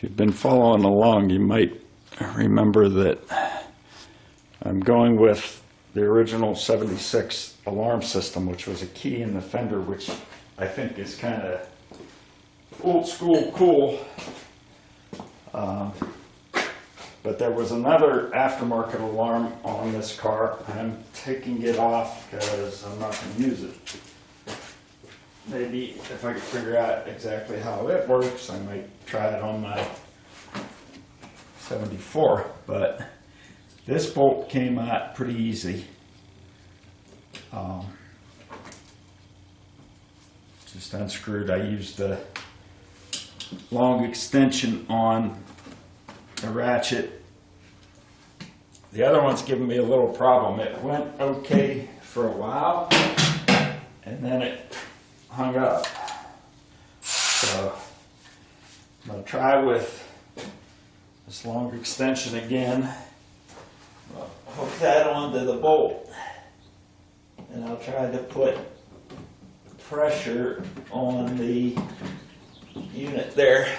If you've been following along, you might remember that I'm going with the original 76 alarm system, which was a key in the fender, which I think is kind of old school cool. But there was another aftermarket alarm on this car, and I'm taking it off because I'm not going to use it. Maybe if I could figure out exactly how it works, I might try it on my 74. But this bolt came out pretty easy. Just unscrewed. I used the long extension on the ratchet. The other one's giving me a little problem. It went okay for a while, and then it hung up. So I'm going to try with this long extension again. I'll hook that onto the bolt, and I'll try to put pressure on the unit there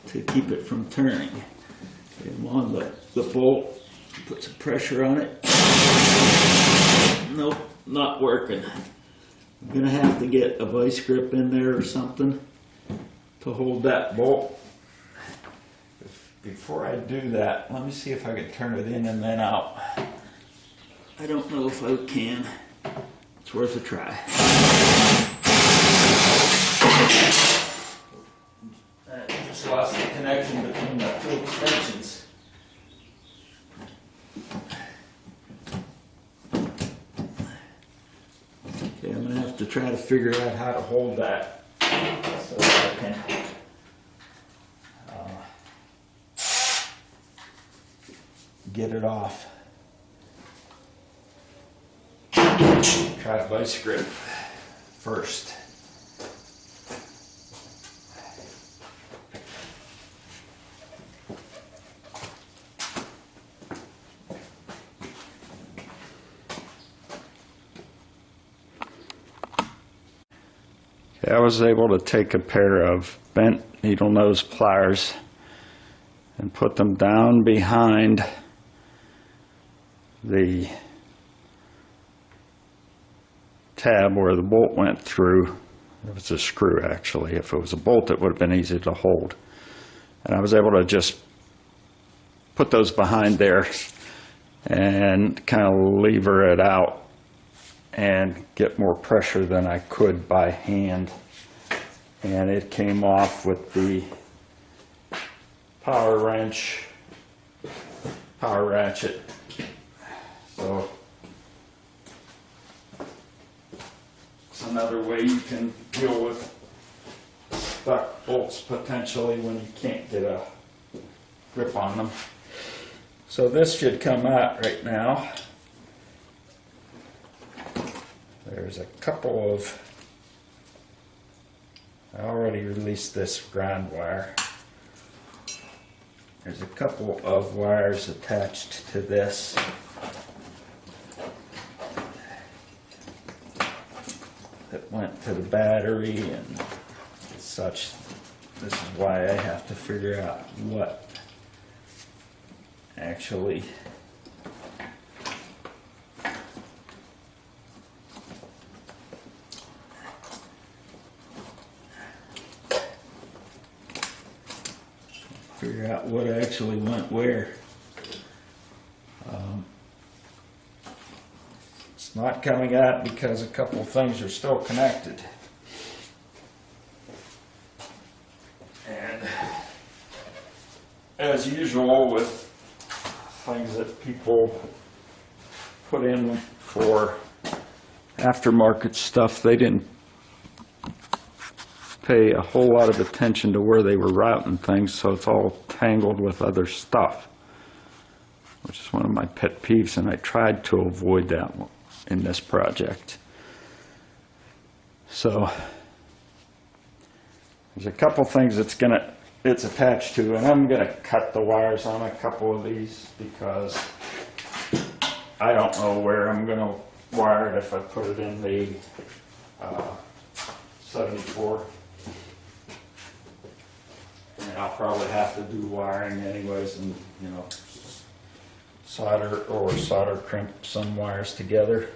to keep it from turning. I'm on the bolt, put some pressure on it. Nope, not working. I'm going to have to get a vice grip in there or something to hold that bolt. Before I do that, let me see if I can turn it in and then out. I don't know if I can. It's worth a try. I just lost the connection between the two extensions. Okay, I'm going to have to try to figure out how to hold that so that I can get it off. Try a vice grip first. I was able to take a pair of bent needle nose pliers and put them down behind the tab where the bolt went through. It was a screw, actually. If it was a bolt, it would have been easy to hold. And I was able to just put those behind there and kind of lever it out and get more pressure than I could by hand. And it came off with the power wrench, power ratchet. So it's another way you can deal with stuck bolts potentially when you can't get a grip on them. So this should come out right now. There's a couple of, I already released this ground wire. There's a couple of wires attached to this. That went to the battery and such. This is why I have to figure out what actually went where. It's not coming out because a couple of things are still connected. And as usual with things that people put in for aftermarket stuff, they didn't pay a whole lot of attention to where they were routing things, so it's all tangled with other stuff, which is one of my pet peeves, and I tried to avoid that in this project. So there's a couple things it's attached to, and I'm gonna cut the wires on a couple of these because I don't know where I'm gonna wire it if I put it in the 74. And and I'll probably have to do wiring anyways, and you know, solder crimp some wires together.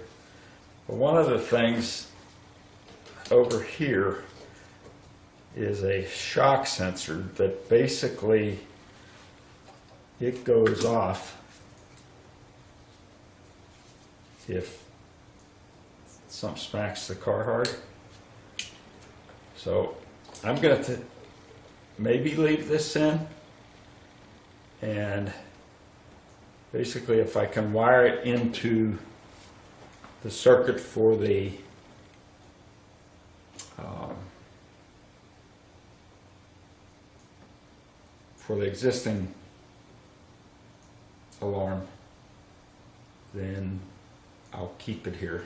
But one of the things over here is a shock sensor that basically it goes off if something smacks the car hard. So I'm going to maybe leave this in, and basically if I can wire it into the circuit for the existing alarm, then I'll keep it here.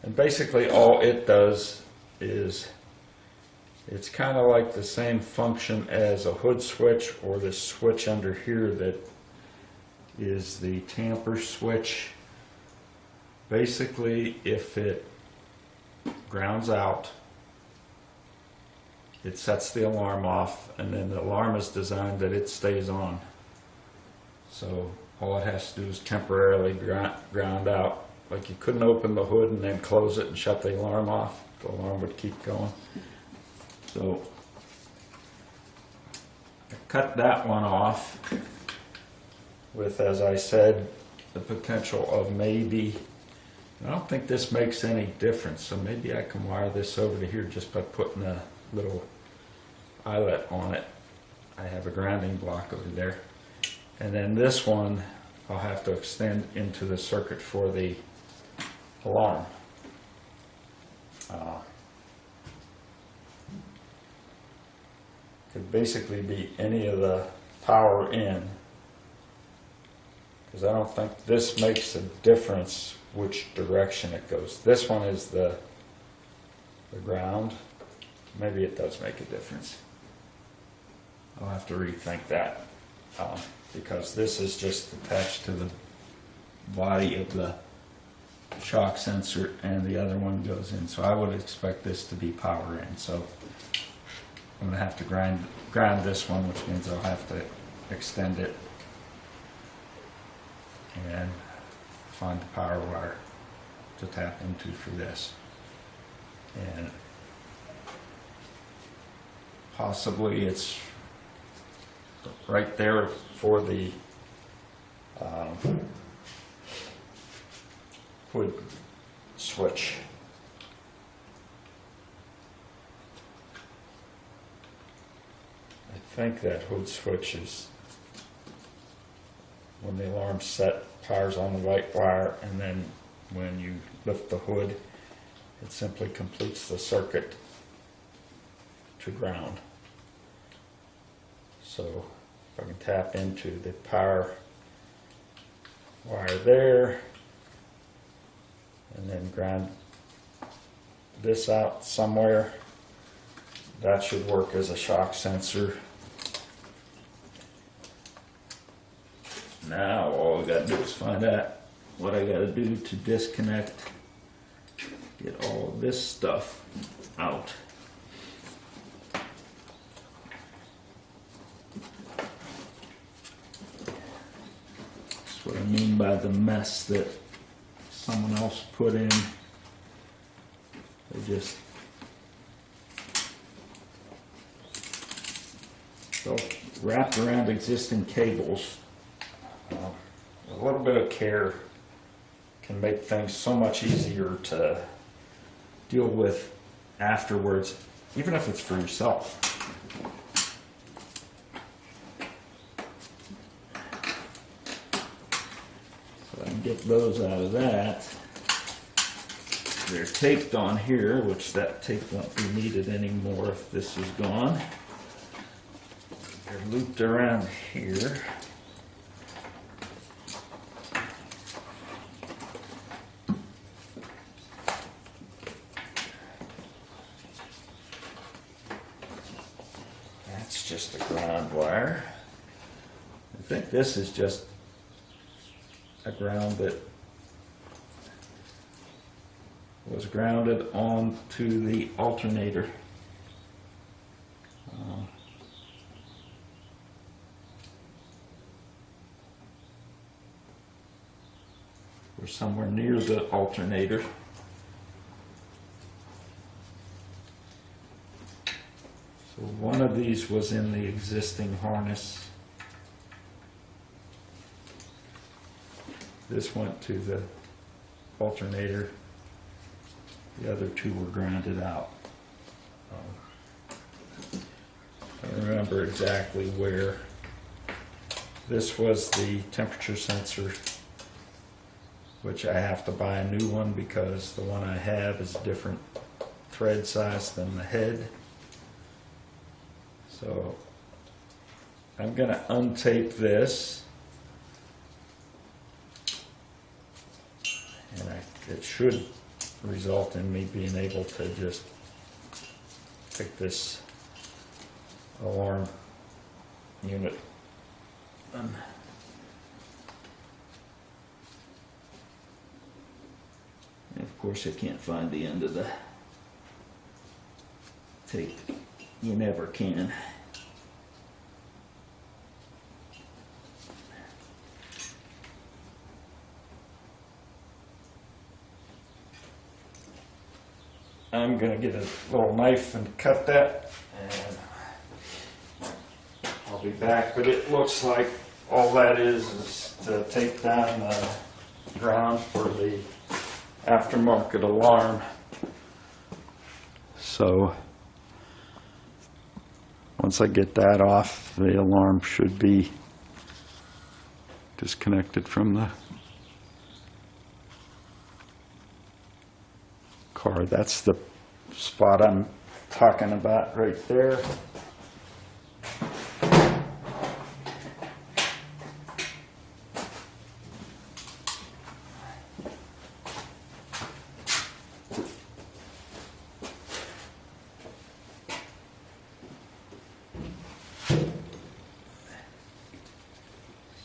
And basically all it does is it's kind of like the same function as a hood switch, or the switch under here that is the tamper switch. Basically, if it grounds out, it sets the alarm off, and then the alarm is designed that it stays on. So all it has to do is temporarily ground out. Like you couldn't open the hood and then close it and shut the alarm off. The alarm would keep going. So I cut that one off with, as I said, the potential of maybe, I don't think this makes any difference, so maybe I can wire this over to here just by putting a little eyelet on it. I have a grounding block over there. And then this one I'll have to extend into the circuit for the alarm. Could basically be any of the power in, because I don't think this makes a difference which direction it goes. This one is the ground. Maybe it does make a difference. I'll have to rethink that, because this is just attached to the body of the shock sensor, and the other one goes in. So I would expect this to be power in. So I'm going to have to grind this one, which means I'll have to extend it and find the power wire to tap into for this. And possibly it's right there for the hood switch. I think that hood switch is when the alarm's set, power's on the white wire, and then when you lift the hood, it simply completes the circuit to ground. So if I can tap into the power wire there, and then ground this out somewhere, that should work as a shock sensor. Now all I got to do is find out what I got to do to disconnect, get all of this stuff out. That's what I mean by the mess that someone else put in. They just wrapped around existing cables. A little bit of care can make things so much easier to deal with afterwards, even if it's for yourself. So I can get those out of that. They're taped on here, which that tape won't be needed anymore if this is gone. They're looped around here. That's just a ground wire. I think this is just a ground that was grounded onto the alternator. or somewhere near the alternator. So one of these was in the existing harness. This went to the alternator. The other two were grounded out. I don't remember exactly where. This was the temperature sensor, which I have to buy a new one because the one I have is a different thread size than the head. So I'm going to untape this, and it should result in me being able to just pick this alarm unit. And of course I can't find the end of the tape. You never can. I'm going to get a little knife and cut that, and I'll be back. But it looks like all that is to take down the ground for the aftermarket alarm. So once I get that off, the alarm should be disconnected from the car. That's the spot I'm talking about right there.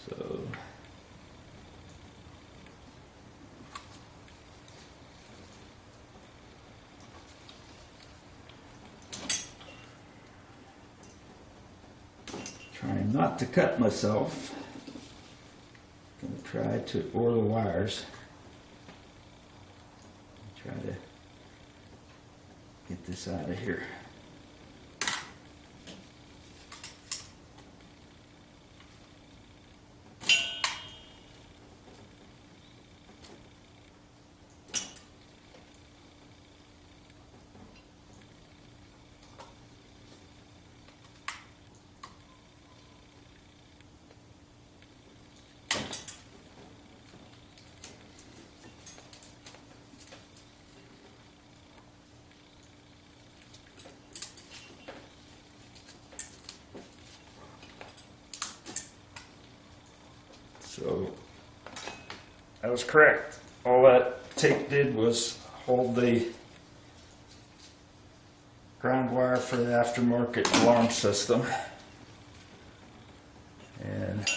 So trying not to cut myself. Gonna try to oil the wires. Try to get this out of here. So I was correct. All that tape did was hold the ground wire for the aftermarket alarm system. And